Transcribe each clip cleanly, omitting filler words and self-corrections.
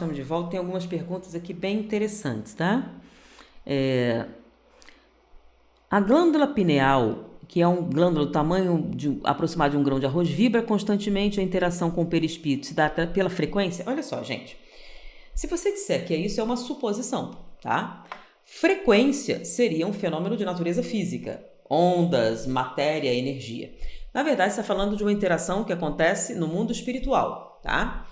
estamos de volta. Tem algumas perguntas aqui bem interessantes, tá? A glândula pineal, que é um glândula do tamanho aproximado de um grão de arroz, vibra constantemente. A interação com o perispírito se dá pela frequência. Olha só, gente. Se você disser que isso é uma suposição, tá? Frequência seria um fenômeno de natureza física. Ondas, matéria, energia. Na verdade, você está falando de uma interação que acontece no mundo espiritual, tá?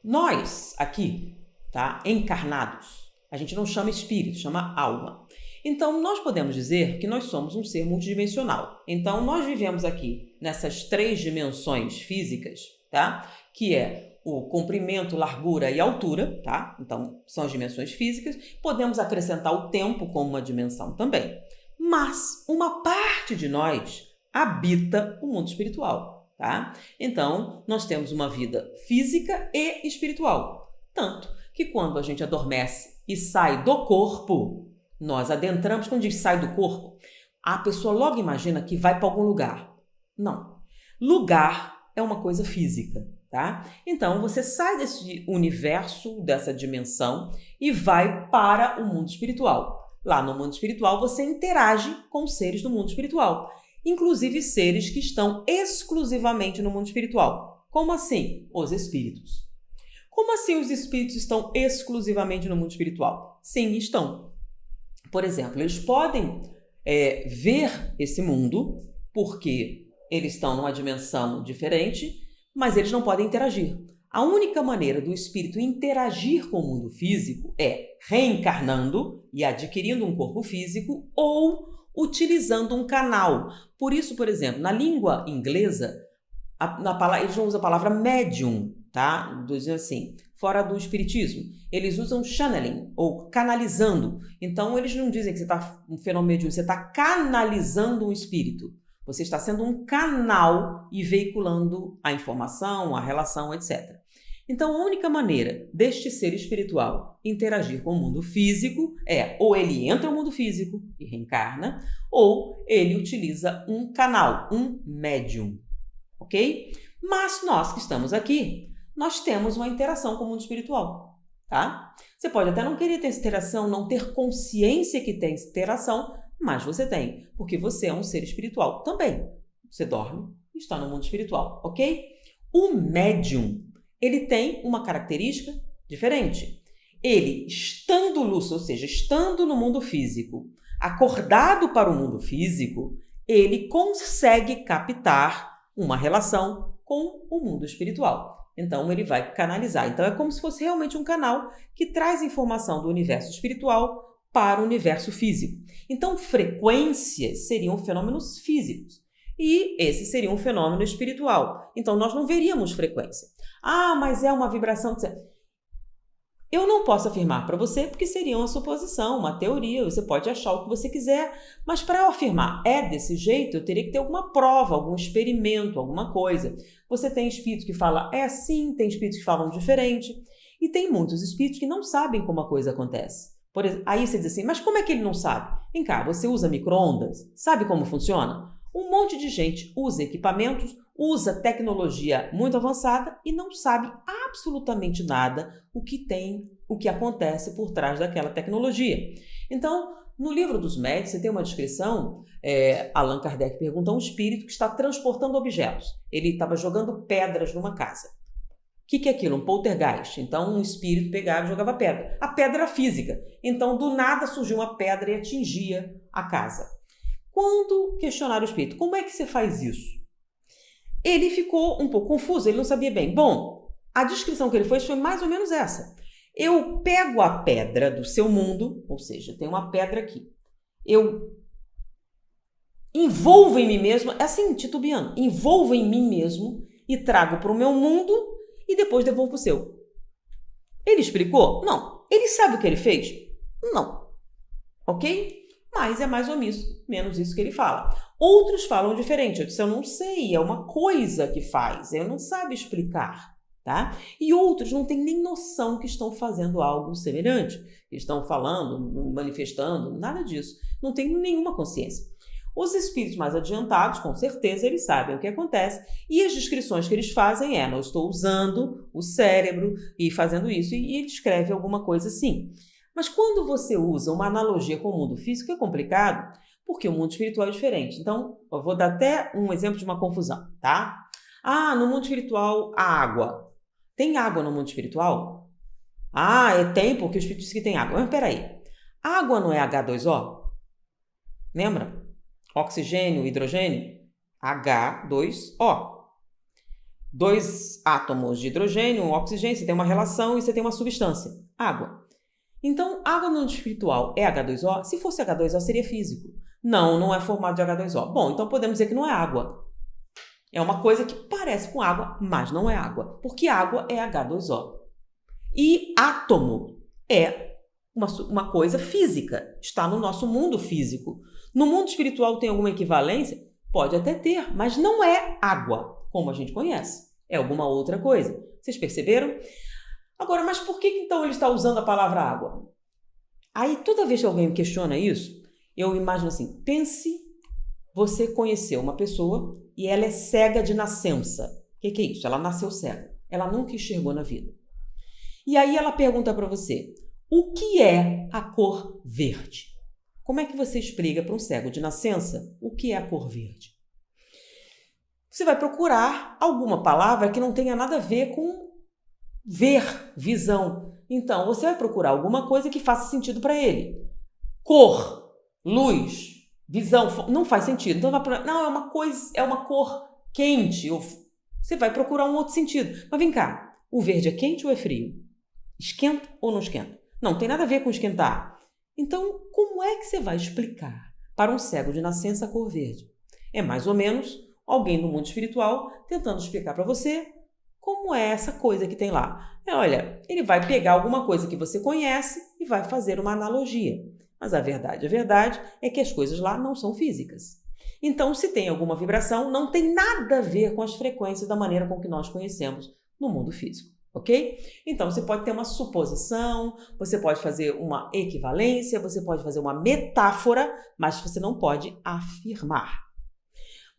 Nós, aqui, tá? Encarnados, a gente não chama espírito, chama alma. Então, nós podemos dizer que nós somos um ser multidimensional. Então, nós vivemos aqui nessas 3 dimensões físicas, tá? Que é o comprimento, largura e altura, tá? Então, são as dimensões físicas. Podemos acrescentar o tempo como uma dimensão também. Mas uma parte de nós habita o mundo espiritual, tá? Então, nós temos uma vida física e espiritual. Tanto que quando a gente adormece e sai do corpo, nós adentramos, quando diz sai do corpo, a pessoa logo imagina que vai para algum lugar. Não. Lugar é uma coisa física, tá? Então, você sai desse universo, dessa dimensão e vai para o mundo espiritual. Lá no mundo espiritual, você interage com os seres do mundo espiritual, inclusive seres que estão exclusivamente no mundo espiritual. Como assim? Os espíritos. Como assim os espíritos estão exclusivamente no mundo espiritual? Sim, estão. Por exemplo, eles podem ver esse mundo porque eles estão numa dimensão diferente, mas eles não podem interagir. A única maneira do espírito interagir com o mundo físico é reencarnando e adquirindo um corpo físico ou utilizando um canal. Por isso, por exemplo, na língua inglesa, eles não usam a palavra medium, tá? Dizem assim, fora do espiritismo. Eles usam channeling, ou canalizando. Então, eles não dizem que você está um fenômeno mediúnico, você está canalizando um espírito. Você está sendo um canal e veiculando a informação, a relação, etc. Então, a única maneira deste ser espiritual interagir com o mundo físico é ou ele entra no mundo físico e reencarna, ou ele utiliza um canal, um médium, ok? Mas nós que estamos aqui, nós temos uma interação com o mundo espiritual, tá? Você pode até não querer ter essa interação, não ter consciência que tem essa interação, mas você tem, porque você é um ser espiritual também. Você dorme e está no mundo espiritual, ok? O médium, ele tem uma característica diferente. Ele, estando lúcido, ou seja, estando no mundo físico, acordado para o mundo físico, ele consegue captar uma relação com o mundo espiritual. Então, ele vai canalizar. Então, é como se fosse realmente um canal que traz informação do universo espiritual para o universo físico. Então, frequências seriam fenômenos físicos e esse seria um fenômeno espiritual. Então, nós não veríamos frequência. Ah, mas é uma vibração... Eu não posso afirmar para você porque seria uma suposição, uma teoria, você pode achar o que você quiser, mas para eu afirmar é desse jeito, eu teria que ter alguma prova, algum experimento, alguma coisa. Você tem espíritos que falam é assim, tem espíritos que falam diferente, e tem muitos espíritos que não sabem como a coisa acontece. Por exemplo, aí você diz assim, mas como é que ele não sabe? Vem cá, você usa micro-ondas? Sabe como funciona? Um monte de gente usa equipamentos, usa tecnologia muito avançada e não sabe absolutamente nada o que acontece por trás daquela tecnologia. Então, no livro dos médiuns, você tem uma descrição, Allan Kardec pergunta a um espírito que está transportando objetos. Ele estava jogando pedras numa casa. O que é aquilo? Um poltergeist. Então, um espírito pegava e jogava pedra. A pedra era física. Então, do nada surgiu uma pedra e atingia a casa. Quando questionaram o espírito, como é que você faz isso? Ele ficou um pouco confuso, ele não sabia bem. Bom, a descrição que ele fez foi mais ou menos essa. Eu pego a pedra do seu mundo, ou seja, tem uma pedra aqui. Eu envolvo em mim mesmo, é assim, titubeando, envolvo em mim mesmo e trago para o meu mundo e depois devolvo para o seu. Ele explicou? Não. Ele sabe o que ele fez? Não. Ok? Mas é mais ou menos isso que ele fala. Outros falam diferente. Eu disse, eu não sei, é uma coisa que faz, eu não sabe explicar, tá? E outros não têm nem noção que estão fazendo algo semelhante. Estão falando, manifestando, nada disso. Não tem nenhuma consciência. Os espíritos mais adiantados, com certeza, eles sabem o que acontece e as descrições que eles fazem eu estou usando o cérebro e fazendo isso, e ele escreve alguma coisa assim. Mas quando você usa uma analogia com o mundo físico, é complicado, porque o mundo espiritual é diferente. Então, eu vou dar até um exemplo de uma confusão, tá? No mundo espiritual, a água. Tem água no mundo espiritual? Tem, porque o espírito diz que tem água. Mas peraí, água não é H2O? Lembra? Oxigênio, hidrogênio, H2O. 2 átomos de hidrogênio, um oxigênio, você tem uma relação e você tem uma substância, água. Então, água no mundo espiritual é H2O? Se fosse H2O, seria físico. Não é formado de H2O. Bom, então podemos dizer que não é água. É uma coisa que parece com água, mas não é água, porque água é H2O. E átomo é uma coisa física, está no nosso mundo físico. No mundo espiritual tem alguma equivalência? Pode até ter, mas não é água, como a gente conhece. É alguma outra coisa. Vocês perceberam? Agora, mas por que então ele está usando a palavra água? Aí, toda vez que alguém me questiona isso, eu imagino assim, pense, você conheceu uma pessoa e ela é cega de nascença. O que é isso? Ela nasceu cega. Ela nunca enxergou na vida. E aí ela pergunta para você, o que é a cor verde? Como é que você explica para um cego de nascença o que é a cor verde? Você vai procurar alguma palavra que não tenha nada a ver com ver, visão. Então, você vai procurar alguma coisa que faça sentido para ele. Cor, luz, visão, não faz sentido. Então, vai procurar, não, é uma cor quente. Você vai procurar um outro sentido. Mas vem cá, o verde é quente ou é frio? Esquenta ou não esquenta? Não tem nada a ver com esquentar. Então, como é que você vai explicar para um cego de nascença a cor verde? É mais ou menos alguém no mundo espiritual tentando explicar para você como é essa coisa que tem lá. Olha, ele vai pegar alguma coisa que você conhece e vai fazer uma analogia. Mas a verdade é que as coisas lá não são físicas. Então, se tem alguma vibração, não tem nada a ver com as frequências da maneira com que nós conhecemos no mundo físico. Ok? Então, você pode ter uma suposição, você pode fazer uma equivalência, você pode fazer uma metáfora, mas você não pode afirmar.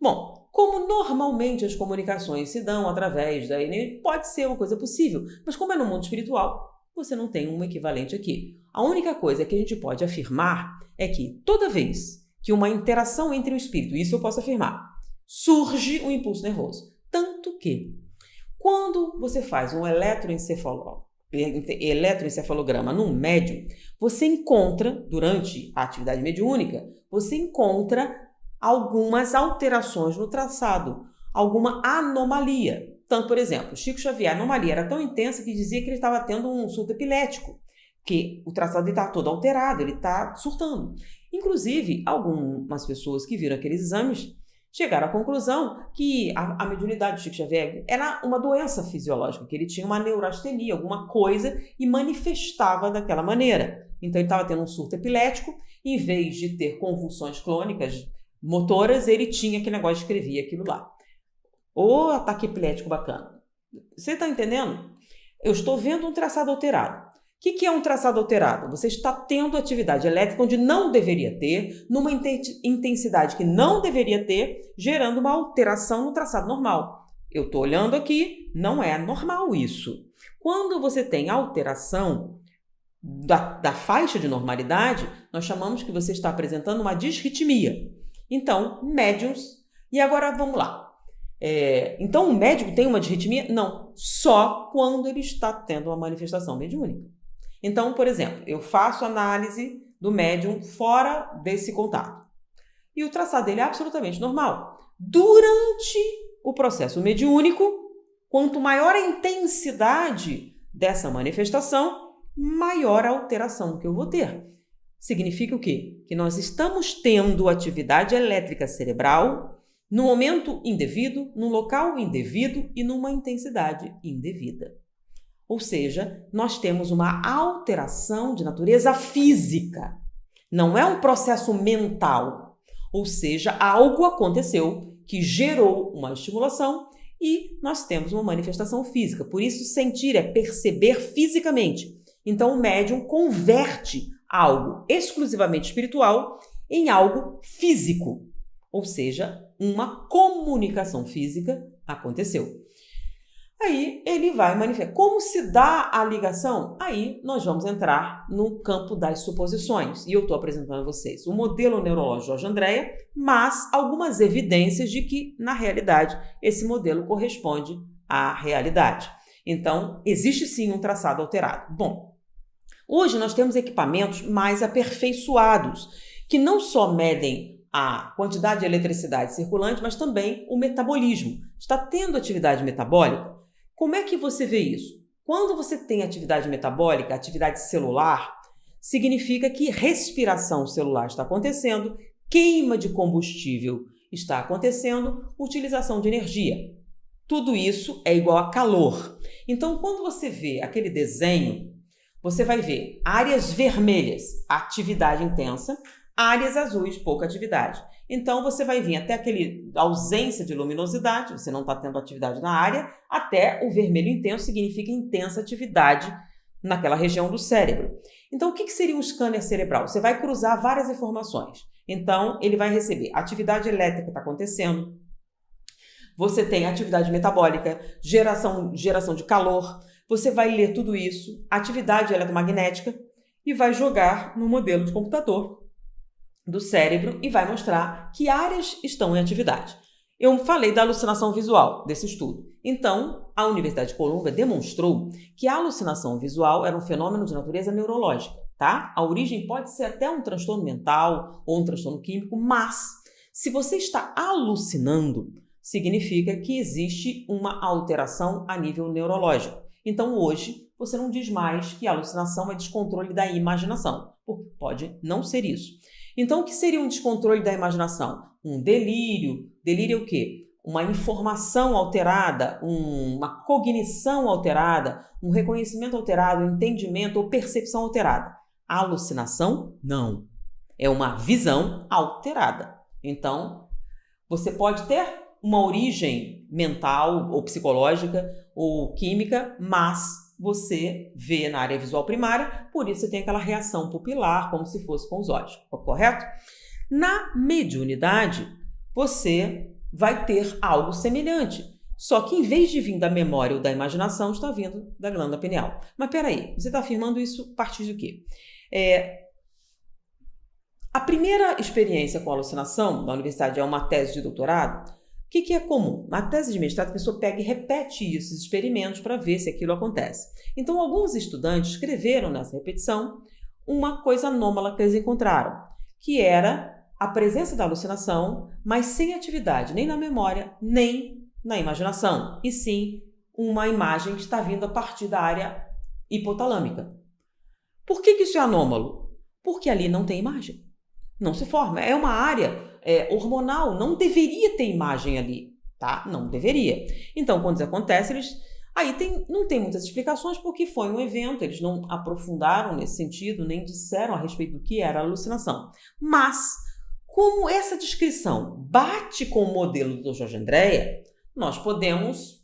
Bom, como normalmente as comunicações se dão através da energia, pode ser uma coisa possível, mas como é no mundo espiritual, você não tem um equivalente aqui. A única coisa que a gente pode afirmar é que toda vez que uma interação entre o espírito, isso eu posso afirmar, surge um impulso nervoso. Tanto que, quando você faz um eletroencefalograma num médium, você encontra, durante a atividade mediúnica, você encontra algumas alterações no traçado, alguma anomalia. Tanto, por exemplo, Chico Xavier, a anomalia era tão intensa que dizia que ele estava tendo um surto epilético, que o traçado está todo alterado, ele está surtando. Inclusive, algumas pessoas que viram aqueles exames chegaram à conclusão que a mediunidade de Chico Xavier era uma doença fisiológica, que ele tinha uma neurastenia, alguma coisa, e manifestava daquela maneira. Então, ele estava tendo um surto epilético, e em vez de ter convulsões clônicas motoras, ele tinha aquele negócio de escrever aquilo lá. Ô ataque epilético bacana. Você está entendendo? Eu estou vendo um traçado alterado. O que é um traçado alterado? Você está tendo atividade elétrica onde não deveria ter, numa intensidade que não deveria ter, gerando uma alteração no traçado normal. Eu estou olhando aqui, não é normal isso. Quando você tem alteração da faixa de normalidade, nós chamamos que você está apresentando uma disritmia. Então, médiums... E agora, vamos lá. Então, o médium tem uma disritmia? Não, só quando ele está tendo uma manifestação mediúnica. Então, por exemplo, eu faço análise do médium fora desse contato. E o traçado dele é absolutamente normal. Durante o processo mediúnico, quanto maior a intensidade dessa manifestação, maior a alteração que eu vou ter. Significa o quê? Que nós estamos tendo atividade elétrica cerebral no momento indevido, num local indevido e numa intensidade indevida. Ou seja, nós temos uma alteração de natureza física. Não é um processo mental. Ou seja, algo aconteceu que gerou uma estimulação e nós temos uma manifestação física. Por isso, sentir é perceber fisicamente. Então, o médium converte algo exclusivamente espiritual em algo físico. Ou seja, uma comunicação física aconteceu. Aí ele vai manifestar. Como se dá a ligação? Aí nós vamos entrar no campo das suposições. E eu estou apresentando a vocês o modelo neurológico de Jorge Andréa, mas algumas evidências de que, na realidade, esse modelo corresponde à realidade. Então, existe sim um traçado alterado. Bom, hoje nós temos equipamentos mais aperfeiçoados, que não só medem a quantidade de eletricidade circulante, mas também o metabolismo. Está tendo atividade metabólica? Como é que você vê isso? Quando você tem atividade metabólica, atividade celular, significa que respiração celular está acontecendo, queima de combustível está acontecendo, utilização de energia. Tudo isso é igual a calor. Então, quando você vê aquele desenho, você vai ver áreas vermelhas, atividade intensa, áreas azuis, pouca atividade. Então, você vai vir até aquele ausência de luminosidade, você não está tendo atividade na área, até o vermelho intenso significa intensa atividade naquela região do cérebro. Então, o que seria um scanner cerebral? Você vai cruzar várias informações. Então, ele vai receber atividade elétrica que está acontecendo, você tem atividade metabólica, geração de calor, você vai ler tudo isso, atividade eletromagnética, e vai jogar no modelo de computador do cérebro e vai mostrar que áreas estão em atividade. Eu falei da alucinação visual desse estudo. Então, a Universidade de Colômbia demonstrou que a alucinação visual era um fenômeno de natureza neurológica, tá? A origem pode ser até um transtorno mental ou um transtorno químico, mas se você está alucinando, significa que existe uma alteração a nível neurológico. Então, hoje, você não diz mais que a alucinação é descontrole da imaginação, porque pode não ser isso. Então, o que seria um descontrole da imaginação? Um delírio. Delírio é o quê? Uma informação alterada, uma cognição alterada, um reconhecimento alterado, um entendimento ou percepção alterada. A alucinação, não. É uma visão alterada. Então, você pode ter uma origem mental ou psicológica ou química, mas você vê na área visual primária, por isso você tem aquela reação pupilar, como se fosse com os olhos, correto? Na mediunidade, você vai ter algo semelhante, só que em vez de vir da memória ou da imaginação, está vindo da glândula pineal. Mas peraí, você está afirmando isso a partir de quê? A primeira experiência com alucinação na universidade é uma tese de doutorado. O que é comum? Na tese de mestrado, a pessoa pega e repete esses experimentos para ver se aquilo acontece. Então, alguns estudantes escreveram nessa repetição uma coisa anômala que eles encontraram, que era a presença da alucinação, mas sem atividade, nem na memória, nem na imaginação, e sim uma imagem que está vindo a partir da área hipotalâmica. Por que isso é anômalo? Porque ali não tem imagem, não se forma. É uma área hormonal, não deveria ter imagem ali, tá? Não deveria. Então, quando isso acontece, não tem muitas explicações porque foi um evento, eles não aprofundaram nesse sentido, nem disseram a respeito do que era alucinação. Mas, como essa descrição bate com o modelo do Jorge Andréa, nós podemos,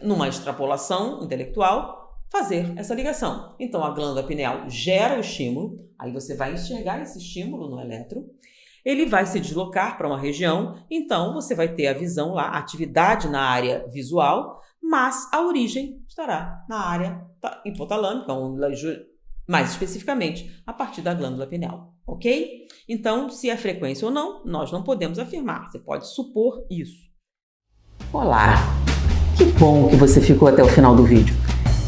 numa extrapolação intelectual, fazer essa ligação. Então, a glândula pineal gera o estímulo, aí você vai enxergar esse estímulo no eletro, ele vai se deslocar para uma região, então você vai ter a visão lá, a atividade na área visual, mas a origem estará na área hipotalâmica, mais especificamente, a partir da glândula pineal, ok? Então, se é frequência ou não, nós não podemos afirmar, você pode supor isso. Olá, que bom que você ficou até o final do vídeo.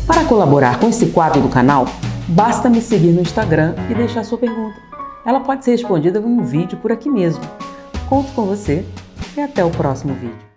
Para colaborar com esse quadro do canal, basta me seguir no Instagram e deixar sua pergunta. Ela pode ser respondida em um vídeo por aqui mesmo. Conto com você e até o próximo vídeo.